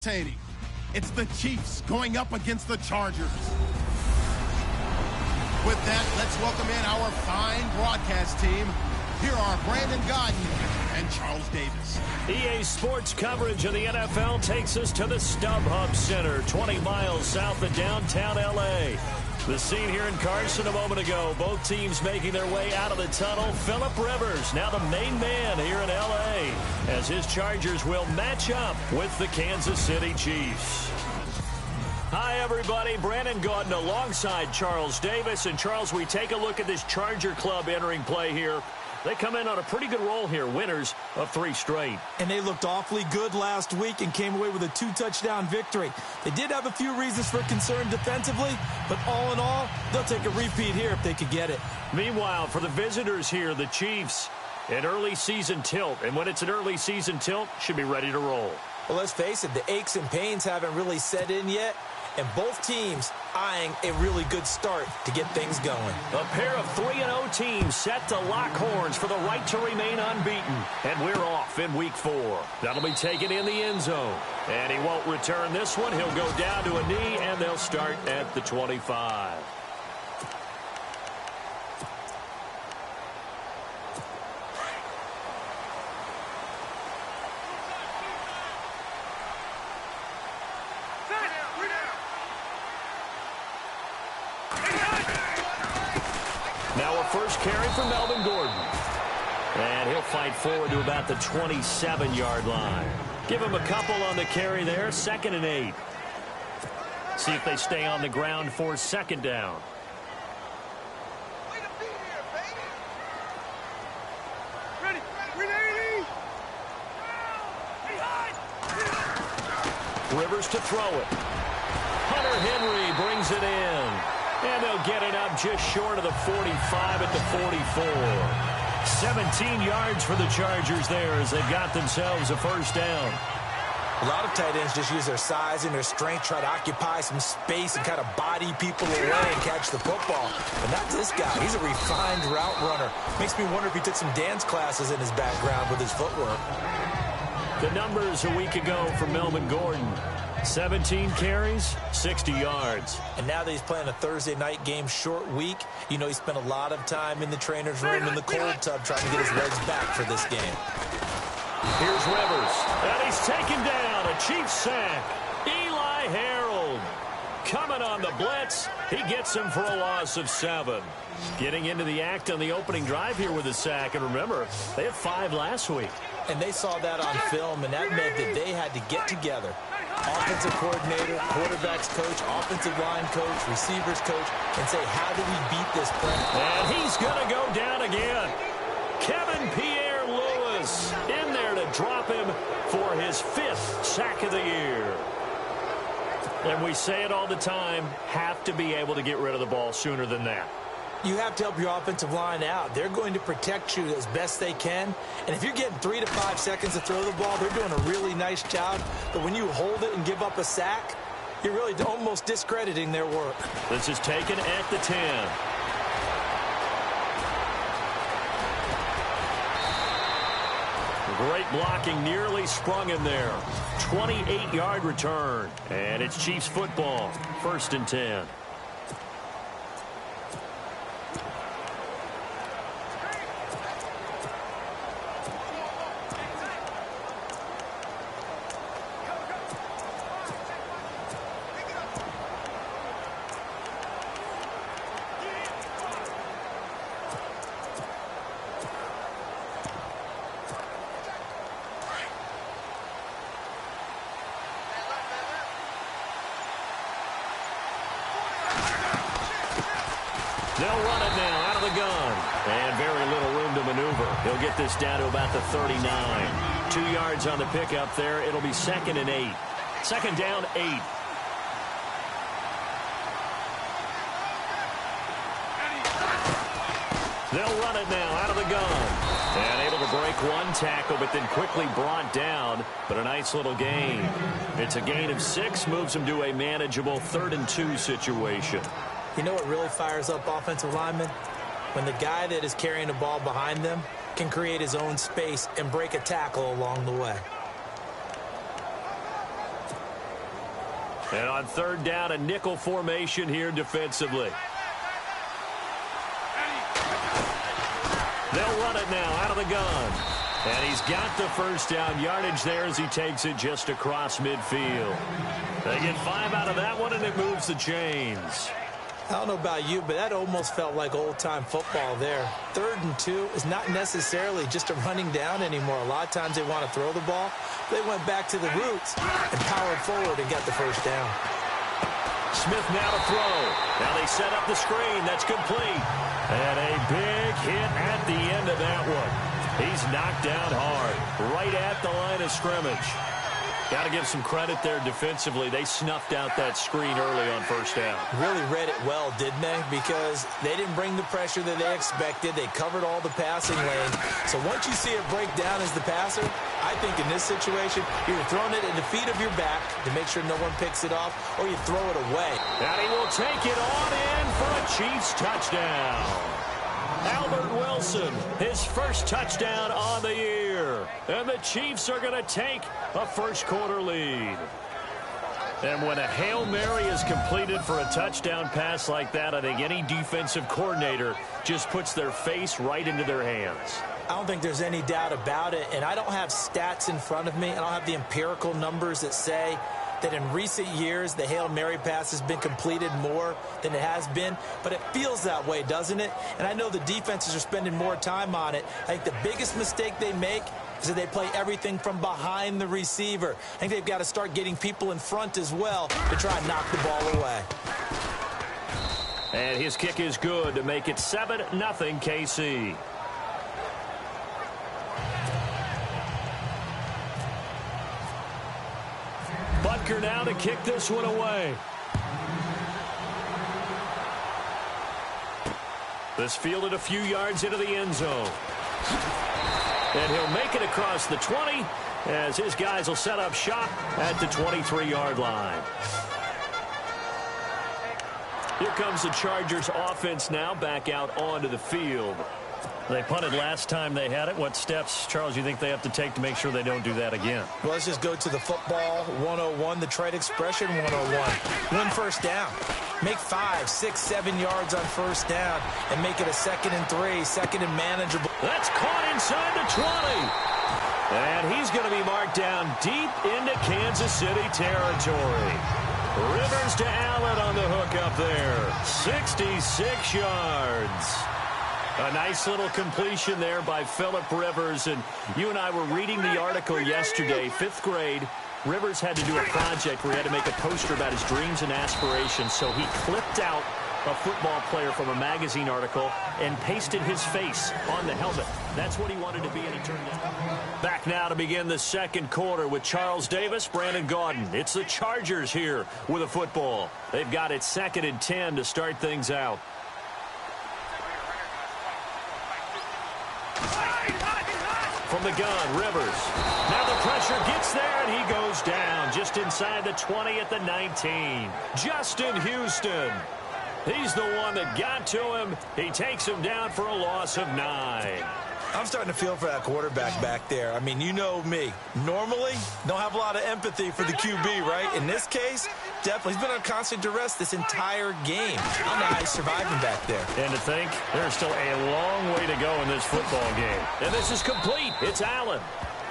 It's the Chiefs going up against the Chargers. With that, let's welcome in our fine broadcast team. Here are Brandon Gaudin and Charles Davis. EA Sports coverage of the NFL takes us to the StubHub Center, 20 miles south of downtown L.A. The scene here in Carson a moment ago. Both teams making their way out of the tunnel. Phillip Rivers, now the main man here in L.A., as his Chargers will match up with the Kansas City Chiefs. Hi, everybody. Brandon Gaudin alongside Charles Davis. And, Charles, we take a look at this Charger club entering play here. They come in on a pretty good roll here, winners of 3 straight. And they looked awfully good last week and came away with a 2-touchdown victory. They did have a few reasons for concern defensively, but all in all, they'll take a repeat here if they could get it. Meanwhile, for the visitors here, the Chiefs, an early season tilt. And when it's an early season tilt, should be ready to roll. Well, let's face it, the aches and pains haven't really set in yet. And both teams eyeing a really good start to get things going. A pair of 3-0 teams set to lock horns for the right to remain unbeaten. And we're off in week 4. That'll be taken in the end zone. And he won't return this one. He'll go down to a knee, and they'll start at the 25. Now a first carry for Melvin Gordon. And he'll fight forward to about the 27-yard line. Give him a couple on the carry there, 2nd and 8. See if they stay on the ground for 2nd down. Rivers to throw it. Hunter Henry brings it in. And they'll get it up just short of the 45 at the 44. 17 yards for the Chargers there as they've got themselves a first down. A lot of tight ends just use their size and their strength, try to occupy some space and kind of body people away and catch the football. But not this guy. He's a refined route runner. Makes me wonder if he took some dance classes in his background with his footwork. The numbers a week ago for Melvin Gordon. 17 carries, 60 yards. And now that he's playing a Thursday night game, short week, you know he spent a lot of time in the trainer's room in the cold tub trying to get his legs back for this game. Here's Rivers, and he's taken down. A Chiefs sack. Eli Harold coming on the blitz. He gets him for a loss of 7. Getting into the act on the opening drive here with a sack. And remember, they had 5 last week. And they saw that on film, and that meant that they had to get together. Offensive coordinator, quarterbacks coach, offensive line coach, receivers coach, and say, how do we beat this play? And he's going to go down again. Kevin Pierre-Louis in there to drop him for his 5th sack of the year. And we say it all the time, have to be able to get rid of the ball sooner than that. You have to help your offensive line out. They're going to protect you as best they can. And if you're getting 3 to 5 seconds to throw the ball, they're doing a really nice job. But when you hold it and give up a sack, you're really almost discrediting their work. This is taken at the 10. Great blocking, nearly sprung him there. 28-yard return. And it's Chiefs football, 1st and 10. They'll run it now out of the gun. And very little room to maneuver. He'll get this down to about the 39. 2 yards on the pickup there. It'll be 2nd and 8. 2nd down, 8. They'll run it now out of the gun. And able to break one tackle, but then quickly brought down. But a nice little gain. It's a gain of 6, moves them to a manageable 3rd and 2 situation. You know what really fires up offensive linemen? When the guy that is carrying the ball behind them can create his own space and break a tackle along the way. And on third down, a nickel formation here defensively. They'll run it now out of the gun. And he's got the first down yardage there as he takes it just across midfield. They get 5 out of that one, and it moves the chains. I don't know about you, but that almost felt like old-time football there. 3rd and 2 is not necessarily just a running down anymore. A lot of times they want to throw the ball. They went back to the roots and powered forward and got the first down. Smith now to throw. Now they set up the screen. That's complete. And a big hit at the end of that one. He's knocked down hard, right at the line of scrimmage. Got to give some credit there defensively. They snuffed out that screen early on first down. Really read it well, didn't they? Because they didn't bring the pressure that they expected. They covered all the passing lanes. So once you see it break down as the passer, I think in this situation, you're throwing it at the feet of your back to make sure no one picks it off, or you throw it away. And he will take it on in for a Chiefs touchdown. Albert Wilson, his first touchdown on the year. And the Chiefs are going to take a first-quarter lead. And when a Hail Mary is completed for a touchdown pass like that, I think any defensive coordinator just puts their face right into their hands. I don't think there's any doubt about it. And I don't have stats in front of me. I don't have the empirical numbers that say that in recent years the Hail Mary pass has been completed more than it has been, but it feels that way, doesn't it? And I know the defenses are spending more time on it. I think the biggest mistake they make is that they play everything from behind the receiver. I think they've got to start getting people in front as well to try and knock the ball away. And his kick is good to make it 7-0 KC. Butker now to kick this one away. This fielded a few yards into the end zone. And he'll make it across the 20 as his guys will set up shop at the 23-yard line. Here comes the Chargers offense now back out onto the field. They punted last time they had it. What steps, Charles, you think they have to take to make sure they don't do that again? Well, let's just go to the football 101, the trade expression 101. Win first down. Make 5, 6, 7 yards on first down and make it a 2nd and 3, second and manageable. That's caught inside the 20. And he's going to be marked down deep into Kansas City territory. Rivers to Allen on the hook up there. 66 yards. A nice little completion there by Phillip Rivers. And you and I were reading the article yesterday, 5th grade. Rivers had to do a project where he had to make a poster about his dreams and aspirations. So he clipped out a football player from a magazine article and pasted his face on the helmet. That's what he wanted to be, and he turned out. Back now to begin the second quarter with Charles Davis, Brandon Gaudin. It's the Chargers here with a football. They've got it 2nd and 10 to start things out. From the gun, Rivers. Now the pressure gets there, and he goes down just inside the 20 at the 19. Justin Houston. He's the one that got to him. He takes him down for a loss of 9. I'm starting to feel for that quarterback back there. I mean, you know me. Normally, don't have a lot of empathy for the QB, right? In this case, definitely. He's been on constant duress this entire game. I don't know how he's surviving back there. And to think, there's still a long way to go in this football game. And this is complete. It's Allen.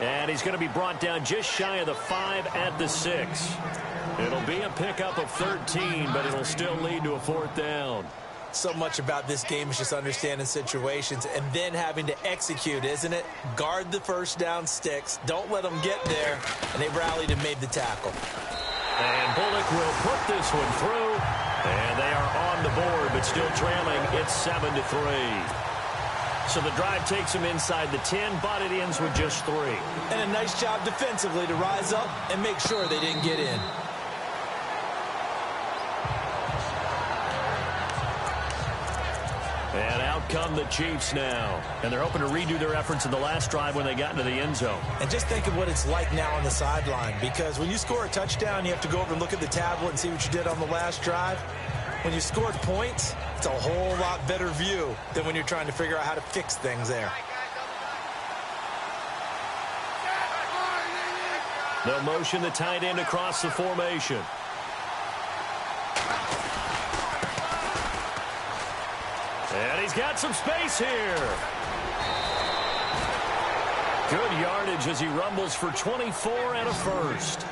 And he's going to be brought down just shy of the 5 at the 6. It'll be a pickup of 13, but it'll still lead to a 4th down. So much about this game is just understanding situations and then having to execute, isn't it? Guard the first down sticks. Don't let them get there. And they rallied and made the tackle. And Bullock will put this one through. And they are on the board, but still trailing. It's 7-3. So the drive takes them inside the 10, but it ends with just 3. And a nice job defensively to rise up and make sure they didn't get in. And out come the Chiefs now. And they're hoping to redo their efforts in the last drive when they got into the end zone. And just think of what it's like now on the sideline. Because when you score a touchdown, you have to go over and look at the tablet and see what you did on the last drive. When you scored points, it's a whole lot better view than when you're trying to figure out how to fix things there. They'll motion the tight end across the formation. And he's got some space here. Good yardage as he rumbles for 24 and a first.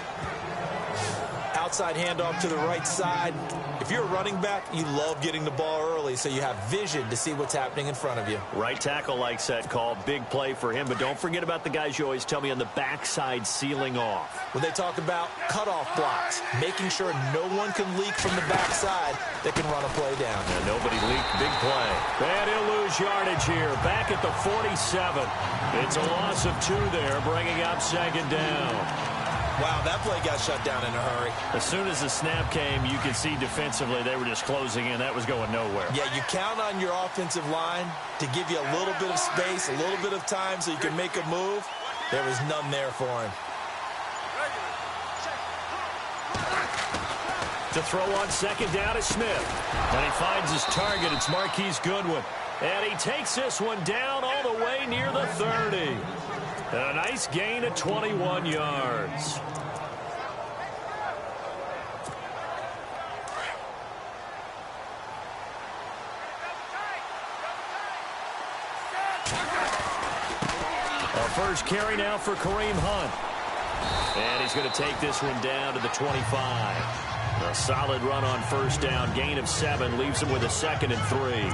Outside handoff to the right side. If you're a running back, you love getting the ball early so you have vision to see what's happening in front of you. Right tackle likes that call. Big play for him. But don't forget about the guys you always tell me on the backside sealing off. When they talk about cutoff blocks, making sure no one can leak from the backside that can run a play down. And nobody leaked. Big play. And he'll lose yardage here. Back at the 47. It's a loss of 2 there, bringing up second down. Wow, that play got shut down in a hurry. As soon as the snap came, you could see defensively they were just closing in. That was going nowhere. Yeah, you count on your offensive line to give you a little bit of space, a little bit of time so you can make a move. There was none there for him. To throw on second down is Smith. And he finds his target. It's Marquise Goodwin. And he takes this one down all the way near the 30. And a nice gain of 21 yards. A first carry now for Kareem Hunt. And he's going to take this one down to the 25. A solid run on first down. Gain of 7 leaves him with a 2nd and 3.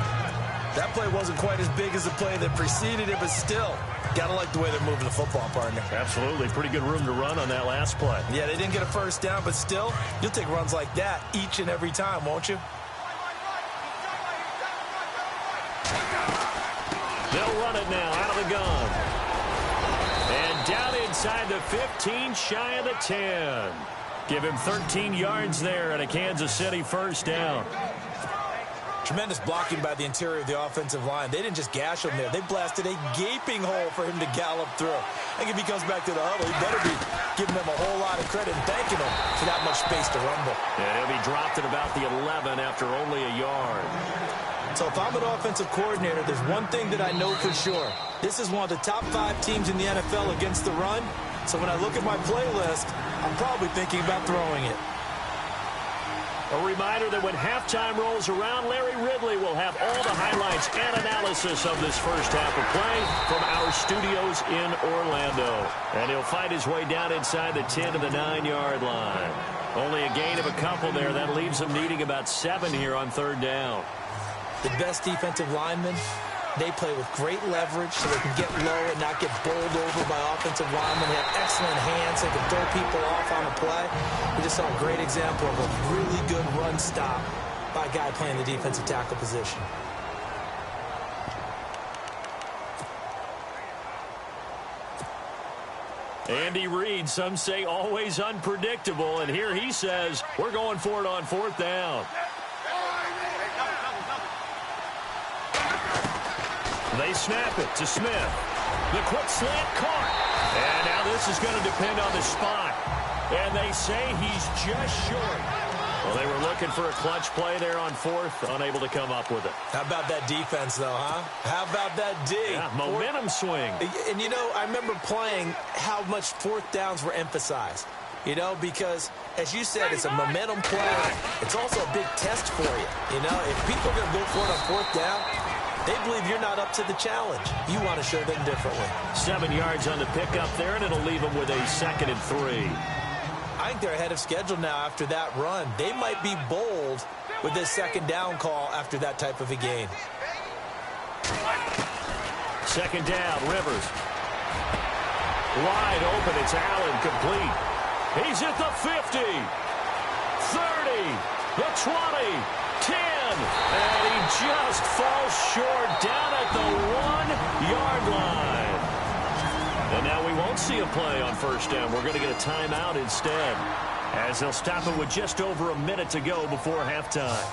That play wasn't quite as big as the play that preceded it, but still, gotta like the way they're moving the football, partner. Absolutely. Pretty good room to run on that last play. Yeah, they didn't get a first down, but still, you'll take runs like that each and every time, won't you? They'll run it now out of the gun. And down inside the 15, shy of the 10. Give him 13 yards there and a Kansas City first down. Tremendous blocking by the interior of the offensive line. They didn't just gash him there. They blasted a gaping hole for him to gallop through. I think if he comes back to the huddle, he better be giving them a whole lot of credit and thanking them for that much space to rumble. And he'll be dropped at about the 11 after only a yard. So if I'm an offensive coordinator, there's one thing that I know for sure. This is one of the top 5 teams in the NFL against the run. So when I look at my playlist, I'm probably thinking about throwing it. A reminder that when halftime rolls around, Larry Ridley will have all the highlights and analysis of this first half of play from our studios in Orlando. And he'll fight his way down inside the 10 to the 9-yard line. Only a gain of a couple there. That leaves him needing about 7 here on third down. The best defensive linemen, they play with great leverage so they can get low and not get bowled over by offensive linemen. They have excellent hands. They can throw people off on a play. We just saw a great example of a really good run stop by a guy playing the defensive tackle position. Andy Reid, some say always unpredictable, and here he says we're going for it on fourth down. They snap it to Smith. The quick slant caught. And now this is going to depend on the spot. And they say he's just short. Well, they were looking for a clutch play there on fourth, unable to come up with it. How about that defense, though, huh? How about that D? Yeah, momentum swing. And, you know, I remember playing how much fourth downs were emphasized. You know, because, as you said, it's a momentum play. It's also a big test for you. You know, if people are going to go for it on fourth down, they believe you're not up to the challenge. You want to show them differently. 7 yards on the pickup there, and it'll leave them with a 2nd and 3. I think they're ahead of schedule now after that run. They might be bold with this 2nd down call after that type of a gain. 2nd down, Rivers. Wide open, it's Allen, complete. He's at the 50, 30, the 20, 10, and he just falls short down at the 1-yard line. And now we won't see a play on first down. We're going to get a timeout instead, as they'll stop it with just over a minute to go before halftime.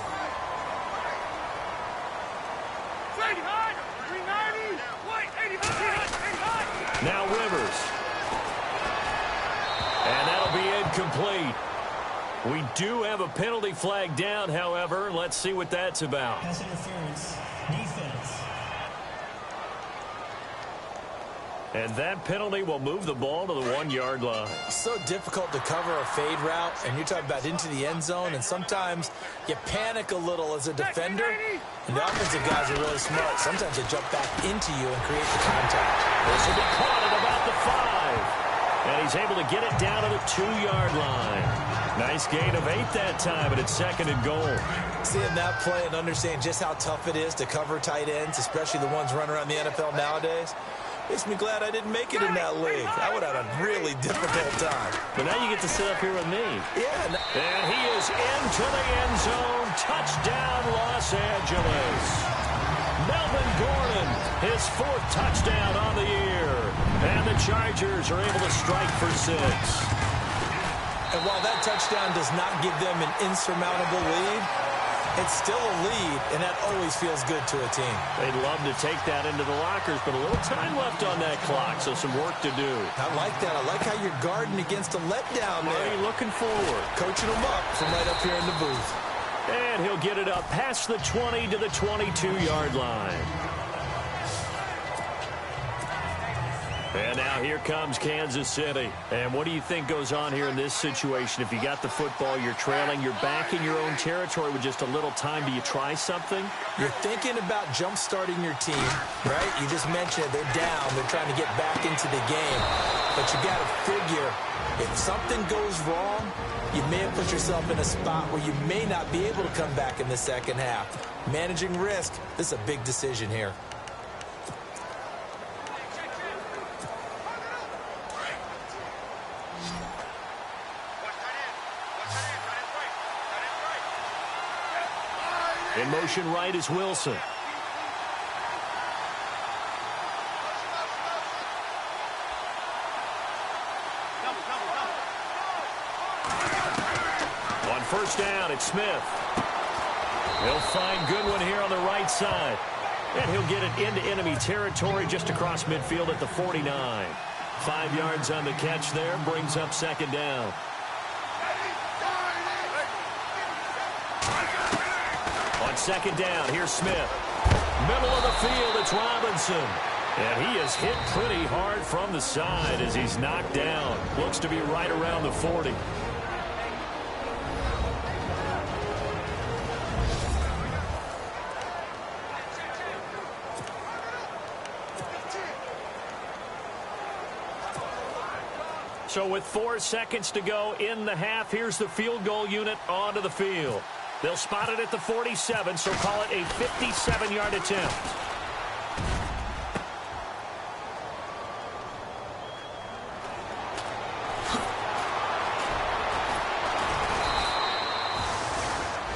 Now Rivers. And that'll be incomplete. We do have a penalty flag down, however. Let's see what that's about. Pass interference. Defense. And that penalty will move the ball to the 1-yard line. So difficult to cover a fade route, and you're talking about into the end zone, and sometimes you panic a little as a defender, and the offensive guys are really smart. Sometimes they jump back into you and create the contact. This will be caught at about the 5. And he's able to get it down to the 2-yard line. Nice gain of 8 that time, and it's 2nd and goal. Seeing that play and understanding just how tough it is to cover tight ends, especially the ones running around the NFL nowadays, makes me glad I didn't make it in that league. I would have had a really difficult time. But now you get to sit up here with me. Yeah. And he is into the end zone. Touchdown, Los Angeles. Melvin Gordon, his 4th touchdown on the year. And the Chargers are able to strike for 6. And while that touchdown does not give them an insurmountable lead, it's still a lead, and that always feels good to a team. They'd love to take that into the lockers, but a little time left on that clock, so some work to do. I like that. I like how you're guarding against a letdown there. Are you looking forward? Coaching them up from right up here in the booth. And he'll get it up past the 20 to the 22-yard line. And now here comes Kansas City. And what do you think goes on here in this situation? If you got the football, you're trailing, you're back in your own territory with just a little time. Do you try something? You're thinking about jump-starting your team, right? You just mentioned it. They're down. They're trying to get back into the game. But you got to figure, if something goes wrong, you may have put yourself in a spot where you may not be able to come back in the second half. Managing risk, this is a big decision here. In motion right is Wilson. On first down, it's Smith. He'll find Goodwin here on the right side. And he'll get it into enemy territory just across midfield at the 49. 5 yards on the catch there, brings up 2nd down. On 2nd down, here's Smith. Middle of the field, it's Robinson. And he is hit pretty hard from the side as he's knocked down. Looks to be right around the 40. So with 4 seconds to go in the half, here's the field goal unit onto the field. They'll spot it at the 47, so call it a 57-yard attempt.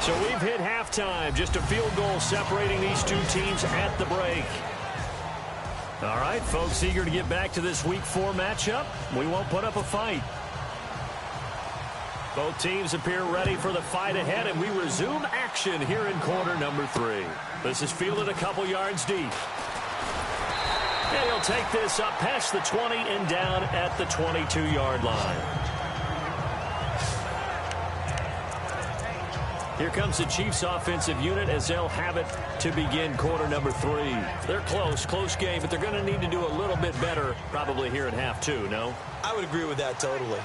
So we've hit halftime. Just a field goal separating these two teams at the break. All right, folks, eager to get back to this Week 4 matchup. We won't put up a fight. Both teams appear ready for the fight ahead, and we resume action here in quarter number 3. This is fielded a couple yards deep. And he'll take this up past the 20 and down at the 22-yard line. Here comes the Chiefs offensive unit as they'll have it to begin quarter number 3. They're close game, but they're going to need to do a little bit better probably here in half 2, no? I would agree with that totally.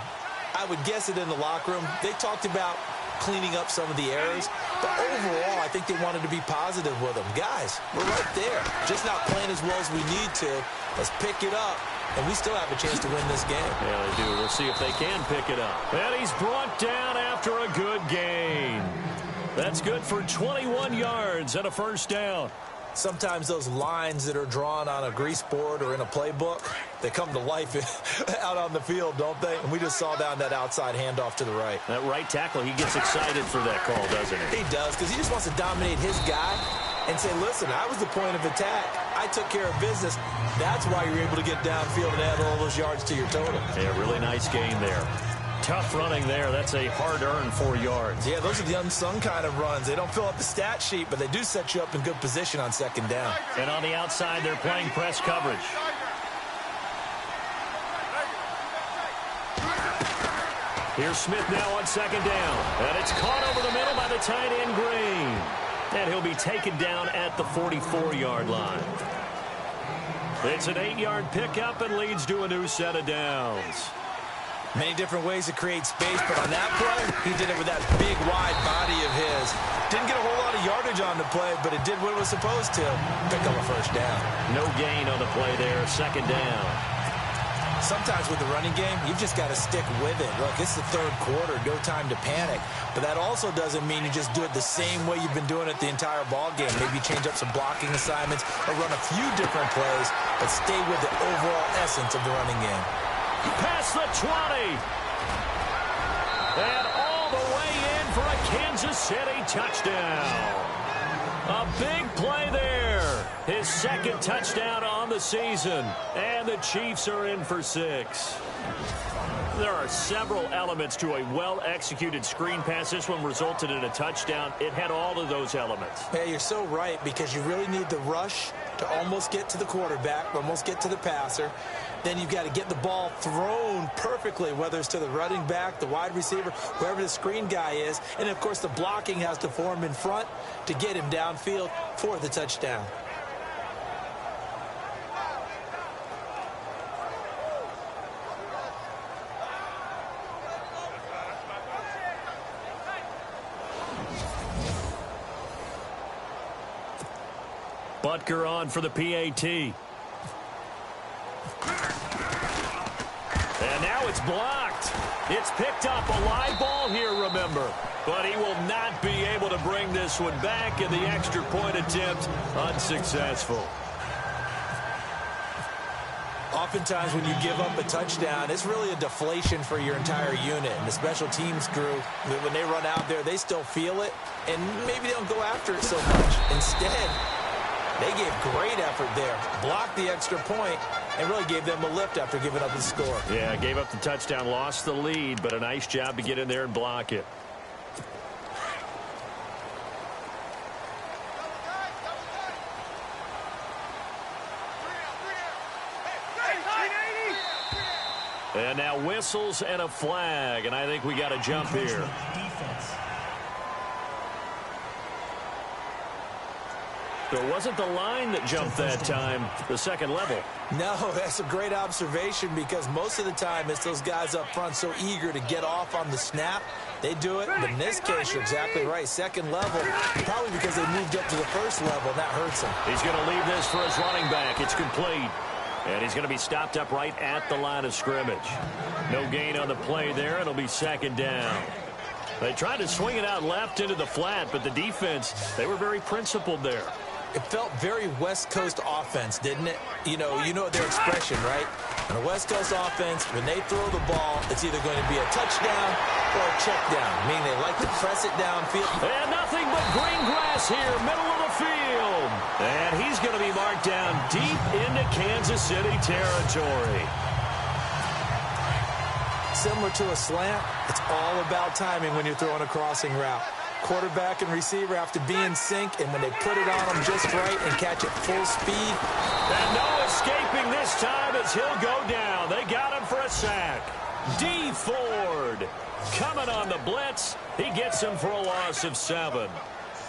I would guess it in the locker room. They talked about cleaning up some of the errors, but overall, I think they wanted to be positive with them. Guys, we're right there. Just not playing as well as we need to. Let's pick it up, and we still have a chance to win this game. Yeah, they do. We'll see if they can pick it up. And he's brought down after a good gain. That's good for 21 yards and a first down. Sometimes those lines that are drawn on a grease board or in a playbook, they come to life out on the field, don't they? And we just saw down that outside handoff to the right. That right tackle, he gets excited for that call, doesn't he? He does, because he just wants to dominate his guy and say, listen, I was the point of attack. I took care of business. That's why you're able to get downfield and add all those yards to your total. Yeah, really nice gain there. Tough running there. That's a hard-earned 4 yards. Yeah, those are the unsung kind of runs. They don't fill up the stat sheet, but they do set you up in good position on second down. And on the outside, they're playing press coverage. Here's Smith now on second down. And it's caught over the middle by the tight end, Green. And he'll be taken down at the 44-yard line. It's an 8-yard pickup and leads to a new set of downs. Many different ways to create space, but on that play, he did it with that big, wide body of his. Didn't get a whole lot of yardage on the play, but it did what it was supposed to. Pick up a first down. No gain on the play there, second down. Sometimes with the running game, you've just got to stick with it. Look, it's the third quarter, no time to panic. But that also doesn't mean you just do it the same way you've been doing it the entire ball game. Maybe change up some blocking assignments or run a few different plays, but stay with the overall essence of the running game. Past the 20. And all the way in for a Kansas City touchdown. A big play there. His second touchdown on the season. And the Chiefs are in for 6. There are several elements to a well-executed screen pass. This one resulted in a touchdown. It had all of those elements. Yeah, you're so right, because you really need the rush to almost get to the quarterback, almost get to the passer. Then you've got to get the ball thrown perfectly, whether it's to the running back, the wide receiver, wherever the screen guy is. And, of course, the blocking has to form in front to get him downfield for the touchdown. Butker on for the PAT. And now it's blocked. It's picked up, a live ball here, remember. But he will not be able to bring this one back, and the extra point attempt unsuccessful. Oftentimes when you give up a touchdown, it's really a deflation for your entire unit. And the special teams crew, when they run out there, they still feel it, and maybe they don't go after it so much. Instead, they gave great effort there, blocked the extra point, and really gave them a lift after giving up the score. Yeah, gave up the touchdown, lost the lead, but a nice job to get in there and block it. And now whistles and a flag, and I think we got a jump here. It wasn't the line that jumped that time, the second level. No, that's a great observation, because most of the time it's those guys up front so eager to get off on the snap. They do it, but in this case, you're exactly right. Second level, probably because they moved up to the first level, and that hurts him. He's going to leave this for his running back. It's complete. And he's going to be stopped up right at the line of scrimmage. No gain on the play there. It'll be second down. They tried to swing it out left into the flat, but the defense, they were very principled there. It felt very West Coast offense, didn't it? You know their expression, right? On a West Coast offense, when they throw the ball, it's either going to be a touchdown or a check down, meaning they like to press it downfield. And nothing but green grass here, middle of the field. And he's going to be marked down deep into Kansas City territory. Similar to a slant, it's all about timing when you're throwing a crossing route. Quarterback and receiver have to be in sync, and when they put it on them just right and catch it full speed. And no escaping this time as he'll go down. They got him for a sack. D. Ford coming on the blitz. He gets him for a loss of 7.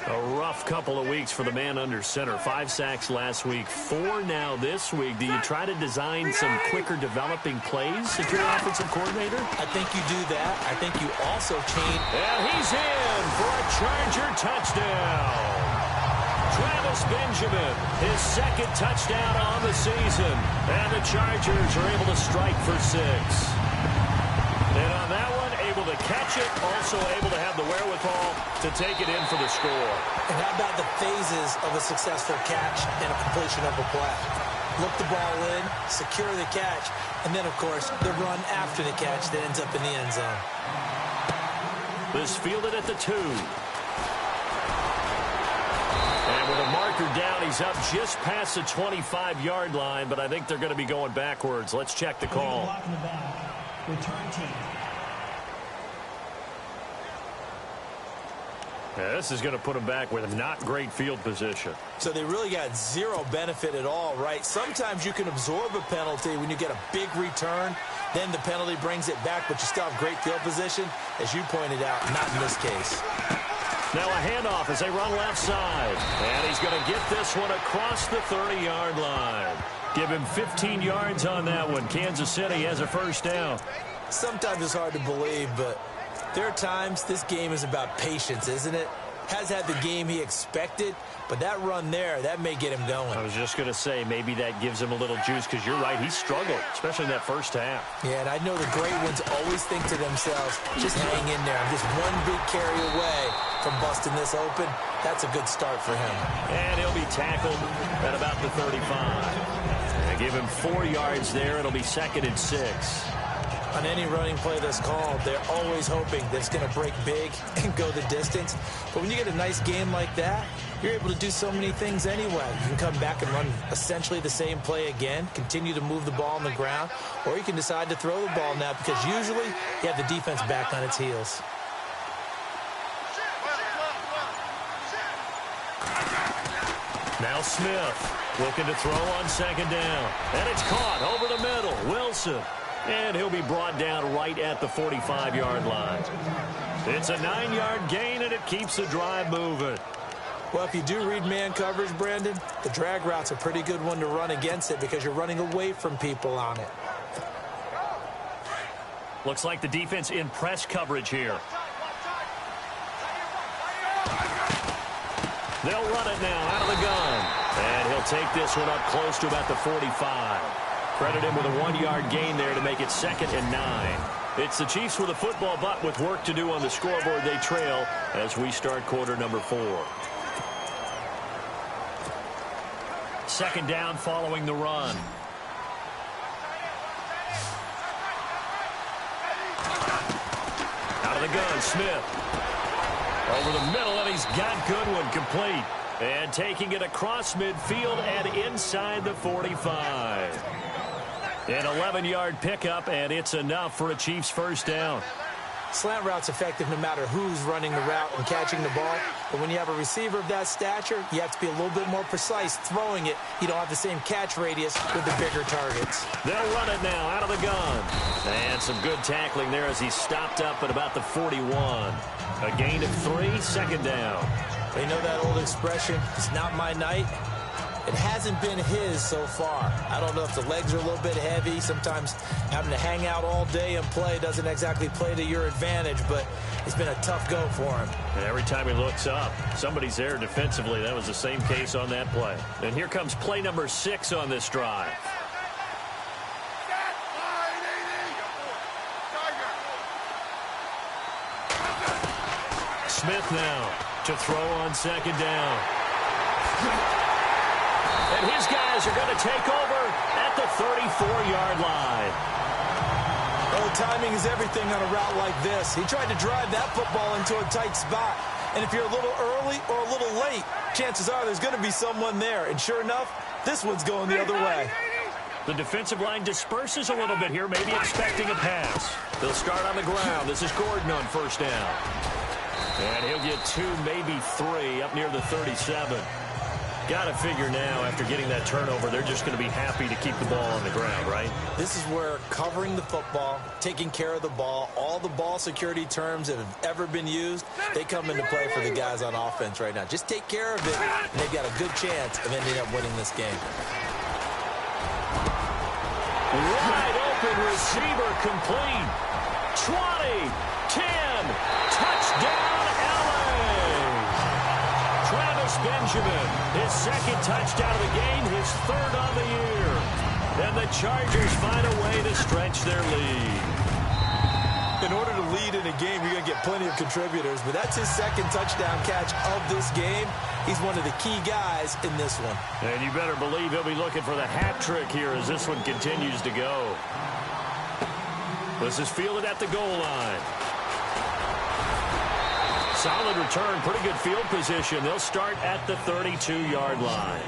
A rough couple of weeks for the man under center. 5 sacks last week, 4 now this week. Do you try to design some quicker developing plays if you're an offensive coordinator? I think you do that. I think you also change. And he's in for a Charger touchdown. Travis Benjamin, his second touchdown on the season. And the Chargers are able to strike for 6. And on that one, able to catch it, also able to have the wherewithal to take it in for the score. And how about the phases of a successful catch and a completion of a play? Look the ball in, secure the catch, and then, of course, the run after the catch that ends up in the end zone. This fielded at the 2. And with a marker down, he's up just past the 25-yard line, but I think they're going to be going backwards. Let's check the call. Return team. Yeah, this is going to put them back with a not great field position. So they really got zero benefit at all, right? Sometimes you can absorb a penalty when you get a big return. Then the penalty brings it back, but you still have great field position. As you pointed out, not in this case. Now a handoff as they run left side. And he's going to get this one across the 30-yard line. Give him 15 yards on that one. Kansas City has a first down. Sometimes it's hard to believe, but there are times this game is about patience, isn't it? Has had the game he expected, but that run there, that may get him going. I was just going to say, maybe that gives him a little juice, because you're right, he struggled, especially in that first half. Yeah, and I know the great ones always think to themselves, just hang in there. I'm just one big carry away from busting this open. That's a good start for him. And he'll be tackled at about the 35. They give him 4 yards there. It'll be 2nd and 6. On any running play that's called, they're always hoping that it's going to break big and go the distance. But when you get a nice game like that, you're able to do so many things anyway. You can come back and run essentially the same play again, continue to move the ball on the ground, or you can decide to throw the ball now because usually you have the defense back on its heels. Now Smith looking to throw on 2nd down. And it's caught over the middle. Wilson. And he'll be brought down right at the 45-yard line. It's a 9-yard gain, and it keeps the drive moving. Well, if you do read man coverage, Brandon, the drag route's a pretty good one to run against it because you're running away from people on it. Looks like the defense in press coverage here. They'll run it now out of the gun. And he'll take this one up close to about the 45. Credit him with a 1-yard gain there to make it 2nd and 9. It's the Chiefs with a football, but with work to do on the scoreboard. They trail as we start quarter number 4. 2nd down following the run. Out of the gun, Smith. Over the middle, and he's got Goodwin complete. And taking it across midfield and inside the 45. An 11-yard pickup, and it's enough for a Chiefs first down. Slant route's effective no matter who's running the route and catching the ball. But when you have a receiver of that stature, you have to be a little bit more precise throwing it. You don't have the same catch radius with the bigger targets. They'll run it now out of the gun. And some good tackling there as he stopped up at about the 41. A gain of 3, 2nd down. They know that old expression, it's not my night. It hasn't been his so far. I don't know if the legs are a little bit heavy. Sometimes having to hang out all day and play doesn't exactly play to your advantage, but it's been a tough go for him. And every time he looks up, somebody's there defensively. That was the same case on that play. And here comes play number 6 on this drive. Smith now to throw on 2nd down. And his guys are going to take over at the 34-yard line. Oh, timing is everything on a route like this. He tried to drive that football into a tight spot. And if you're a little early or a little late, chances are there's going to be someone there. And sure enough, this one's going the other way. The defensive line disperses a little bit here, maybe expecting a pass. They'll start on the ground. This is Gordon on 1st down. And he'll get 2, maybe 3 up near the 37. Got to figure now, after getting that turnover, they're just going to be happy to keep the ball on the ground, right? This is where covering the football, taking care of the ball, all the ball security terms that have ever been used, they come into play for the guys on offense right now. Just take care of it, and they've got a good chance of ending up winning this game. Wide open receiver complete. 20, 10, touchdown. Benjamin, his 2nd touchdown of the game, his 3rd on the year. And the Chargers find a way to stretch their lead. In order to lead in a game, you're going to get plenty of contributors, but that's his 2nd touchdown catch of this game. He's one of the key guys in this one. And you better believe he'll be looking for the hat trick here as this one continues to go. This is fielded at the goal line. Solid return, pretty good field position. They'll start at the 32-yard line.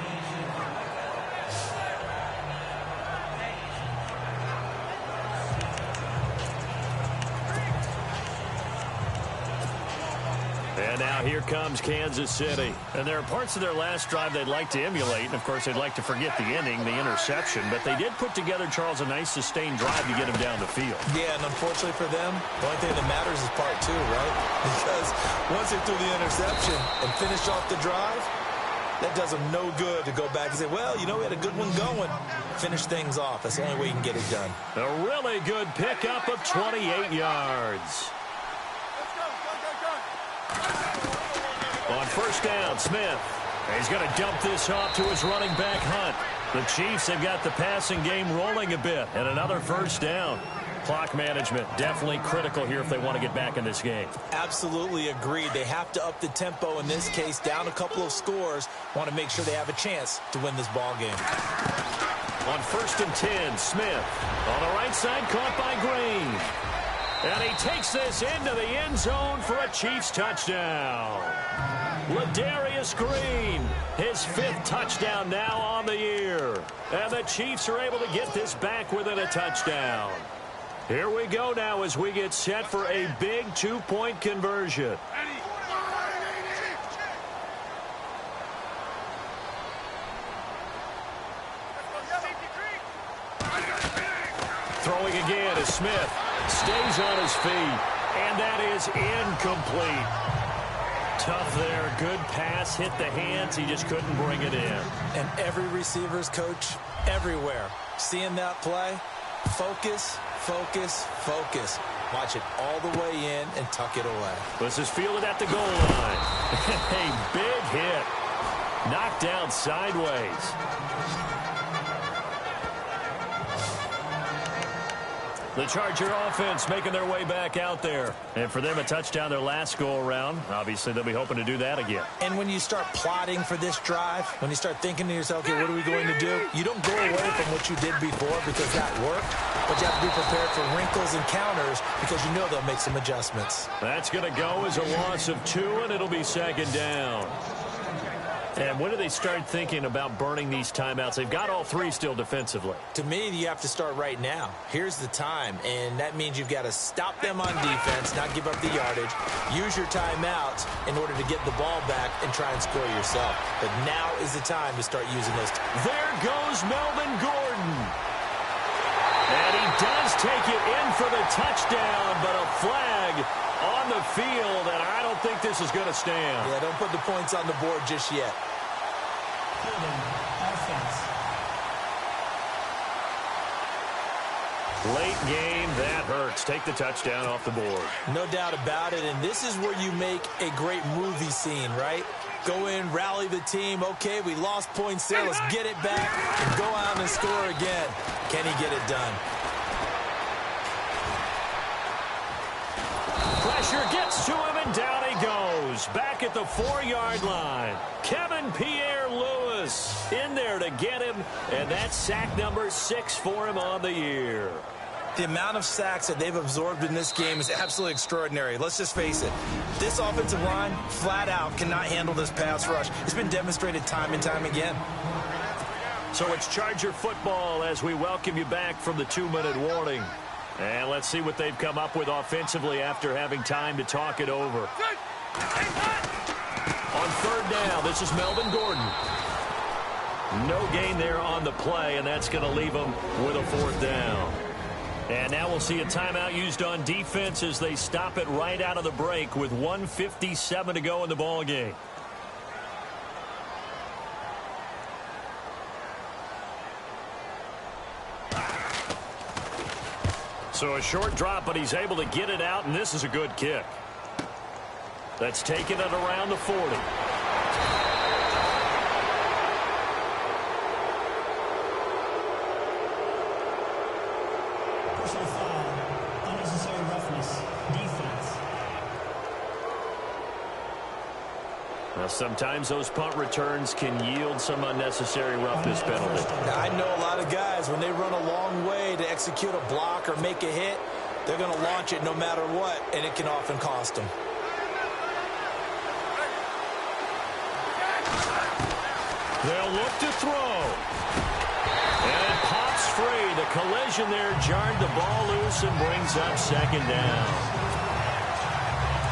And now here comes Kansas City. And there are parts of their last drive they'd like to emulate. And, of course, they'd like to forget the inning, the interception. But they did put together, Charles, a nice sustained drive to get him down the field. Yeah, and unfortunately for them, the only thing that matters is part 2, right? Because once they threw the interception and finished off the drive, That does them no good to go back and say, well, you know, we had a good one going. Finish things off. That's the only way you can get it done. A really good pickup of 28 yards. On first down, Smith. He's going to dump this off to his running back, Hunt. The Chiefs have got the passing game rolling a bit, and another first down. Clock management definitely critical here if they want to get back in this game. Absolutely agreed. They have to up the tempo in this case, down a couple of scores. Want to make sure they have a chance to win this ball game. On first and 10, Smith on the right side, caught by Green. And he takes this into the end zone for a Chiefs touchdown. Ladarius Green, his 5th touchdown now on the year. And the Chiefs are able to get this back within a touchdown. Here we go now as we get set for a big 2-point conversion. Throwing again is Smith. Stays on his feet. And that is incomplete. Tough there. Good pass. Hit the hands. He just couldn't bring it in. And every receiver's coach everywhere. Seeing that play, focus, focus, focus. Watch it all the way in and tuck it away. This is fielded at the goal line. A big hit. Knocked down sideways. The Charger offense making their way back out there. And for them, a touchdown their last go-around. Obviously, they'll be hoping to do that again. And when you start plotting for this drive, when you start thinking to yourself, okay, what are we going to do? You don't go away from what you did before because that worked. But you have to be prepared for wrinkles and counters because you know they'll make some adjustments. That's going to go as a loss of 2, and it'll be second down. And when do they start thinking about burning these timeouts? They've got all 3 still defensively. To me, you have to start right now. Here's the time, and that means you've got to stop them on defense, not give up the yardage, use your timeouts in order to get the ball back and try and score yourself. But now is the time to start using those. There goes Melvin Gordon. And he does take it in for the touchdown, but a flag on the field, and I don't think this is going to stand. Yeah, don't put the points on the board just yet. Late game, that hurts. Take the touchdown off the board. No doubt about it, and this is where you make a great movie scene, right? Go in, rally the team. Okay, we lost points there. Let's get it back and go out and score again. Can he get it done? Pressure gets to him, and down he goes. Back at the 4-yard line. Kevin Pierre-Louis in there to get him, and that's sack number 6 for him on the year. The amount of sacks that they've absorbed in this game is absolutely extraordinary. Let's just face it. This offensive line, flat out, cannot handle this pass rush. It's been demonstrated time and time again. So it's Charger football as we welcome you back from the 2-minute warning. And let's see what they've come up with offensively after having time to talk it over. On third down, this is Melvin Gordon. No gain there on the play, and that's going to leave them with a 4th down. And now we'll see a timeout used on defense as they stop it right out of the break with 1:57 to go in the ball game. So a short drop, but he's able to get it out, and this is a good kick. That's taken it around the 40. Personal foul, unnecessary roughness, defense. Now, sometimes those punt returns can yield some unnecessary roughness penalty. I know a lot of guys, when they run a long way to execute a block or make a hit, they're going to launch it no matter what, and it can often cost them. They'll look to throw. And it pops free. The collision there jarred the ball loose and brings up second down.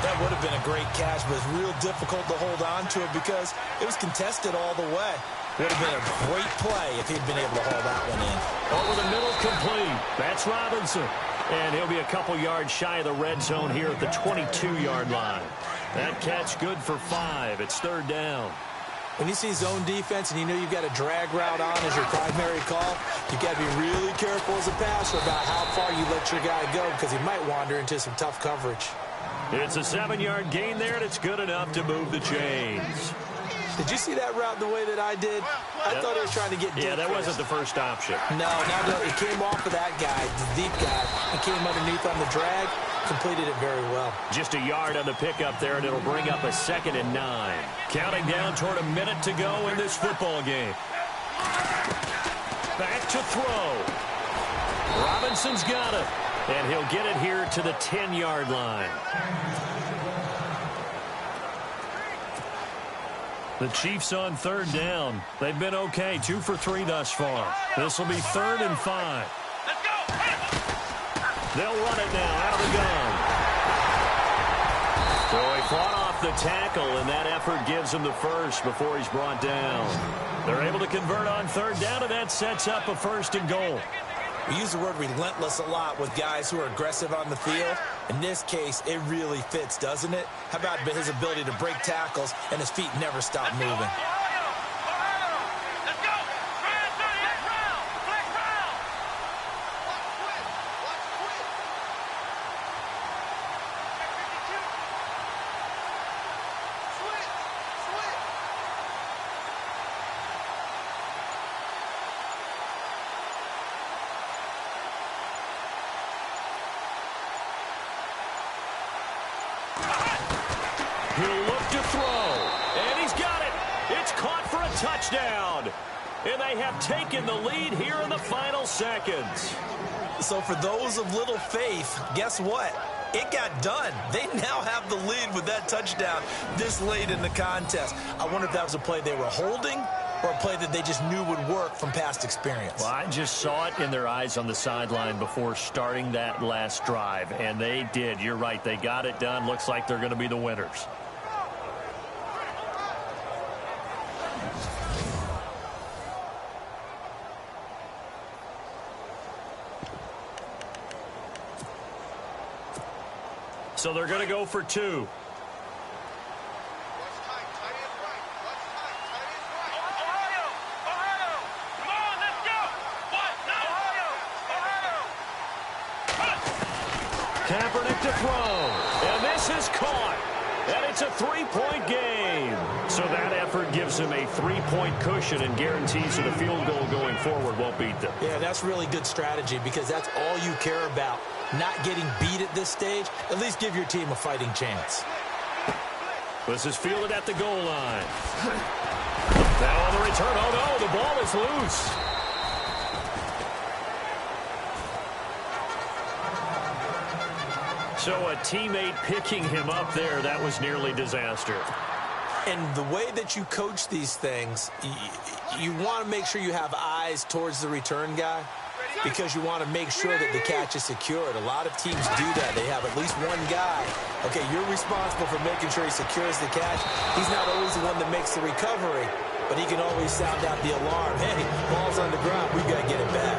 That would have been a great catch, but it's real difficult to hold on to it because it was contested all the way. Would have been a great play if he'd been able to haul that one in. Over the middle, complete. That's Robinson. And he'll be a couple yards shy of the red zone here at the 22-yard line. That catch good for 5. It's third down. When you see zone defense and you know you've got a drag route on as your primary call, you've got to be really careful as a passer about how far you let your guy go because he might wander into some tough coverage. It's a 7-yard gain there, and it's good enough to move the chains. Did you see that route the way that I did? I thought he was trying to get deep. Yeah, that wasn't the first option. No, it came off of that guy, the deep guy. He came underneath on the drag, completed it very well. Just a yard on the pickup there, and it'll bring up a 2nd and 9. Counting down toward a minute to go in this football game. Back to throw. Robinson's got it, and he'll get it here to the 10-yard line. The Chiefs on 3rd down. They've been okay, 2 for 3 thus far. This will be 3rd and 5. They'll run it now out of the gun. So he fought off the tackle, and that effort gives him the first before he's brought down. They're able to convert on 3rd down, and that sets up a 1st and goal. We use the word relentless a lot with guys who are aggressive on the field. In this case, it really fits, doesn't it? How about his ability to break tackles and his feet never stop moving? He'll look to throw, and he's got it. It's caught for a touchdown. And they have taken the lead here in the final seconds. So for those of little faith, guess what? It got done. They now have the lead with that touchdown this late in the contest. I wonder if that was a play they were holding or a play that they just knew would work from past experience. Well, I just saw it in their eyes on the sideline before starting that last drive, and they did. You're right. They got it done. Looks like they're going to be the winners. So they're going to go for 2. Kaepernick to throw, and this is caught, and it's a 3-point game. So that effort gives him a 3-point cushion and guarantees that a field goal going forward won't beat them. Yeah, that's really good strategy because that's all you care about. Not getting beat at this stage, at least give your team a fighting chance. This is fielded at the goal line. Now on the return, oh no, the ball is loose. So a teammate picking him up there, that was nearly disaster. And the way that you coach these things, you want to make sure you have eyes towards the return guy because you want to make sure that the catch is secured. A lot of teams do that. They have at least one guy. Okay, you're responsible for making sure he secures the catch. He's not always the one that makes the recovery, but he can always sound out the alarm. Hey, ball's on the ground. We've got to get it back.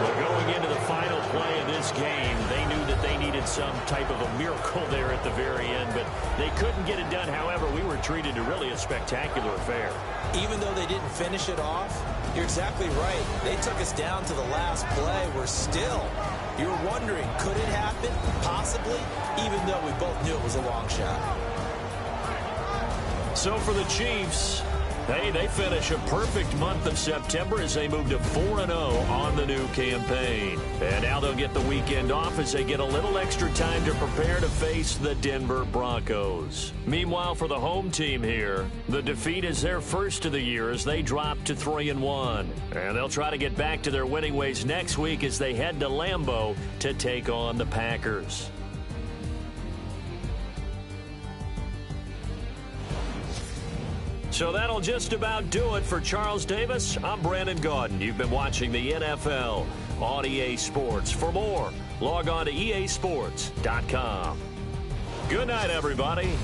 Well, going into the final play of this game, they knew that they needed some type of a miracle there at the very end, but they couldn't get it done. However, we were treated to really a spectacular affair. Even though they didn't finish it off, you're exactly right. They took us down to the last play. You were wondering, could it happen? Possibly, even though we both knew it was a long shot. So for the Chiefs, hey, they finish a perfect month of September as they move to 4-0 on the new campaign. And now they'll get the weekend off as they get a little extra time to prepare to face the Denver Broncos. Meanwhile, for the home team here, the defeat is their first of the year as they drop to 3-1. And they'll try to get back to their winning ways next week as they head to Lambeau to take on the Packers. So that'll just about do it for Charles Davis. I'm Brandon Gaudin. You've been watching the NFL on EA Sports. For more, log on to easports.com. Good night, everybody.